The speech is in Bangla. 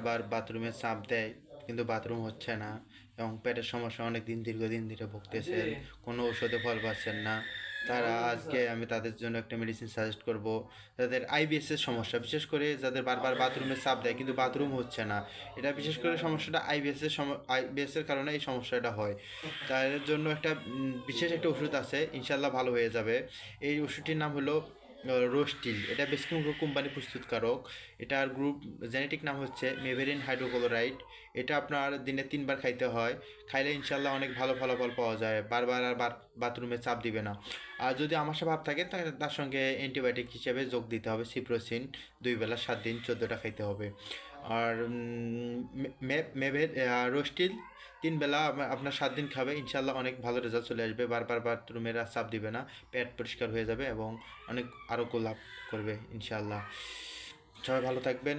বারবার বাথরুমে চাপ দেয় কিন্তু বাথরুম হচ্ছে না, এবং পেটের সমস্যা অনেক দীর্ঘদিন ধরে ভুগতেছেন, কোনো ওষুধে ফল পাচ্ছেন না, তারা আজকে আমি তাদের জন্য একটা মেডিসিন সাজেস্ট করব। যাদের আইবিএসের সমস্যা, বিশেষ করে যাদের বারবার বাথরুমে চাপ দেয় কিন্তু বাথরুম হচ্ছে না, এটা বিশেষ করে সমস্যাটা আইবিএসের কারণে এই সমস্যাটা হয়। তাদের জন্য একটা বিশেষ একটা ওষুধ আছে, ইনশাল্লাহ ভালো হয়ে যাবে। এই ওষুধটির নাম হলো রোস্টিল। এটা বেশকিমকো কোম্পানি প্রস্তুতকারক। এটার গ্রুপ জেনেটিক নাম হচ্ছে মেভেরিন হাইড্রোক্লোরাইড। এটা আপনার দিনে 3 বার খাইতে হয়। খাইলে ইনশাল্লাহ অনেক ভালো ফলাফল পাওয়া যায়, বারবার আর বাথরুমে চাপ দিবে না। আর যদি আমাশা ভাব থাকে তাহলে তার সঙ্গে অ্যান্টিবায়োটিক হিসেবে যোগ দিতে হবে সিপ্রোসিন। 2 বেলা 7 দিন 14টা খাইতে হবে। আর রোস্টিল 3 বেলা আপনার 7 দিন খাবে, ইনশাল্লাহ অনেক ভালো রেজাল্ট চলে আসবে, বারবার বাথরুমের আর চাপ দিবে না, পেট পরিষ্কার হয়ে যাবে এবং অনেক আরোগ্য লাভ করবে ইনশাল্লাহ। সবাই ভালো থাকবেন।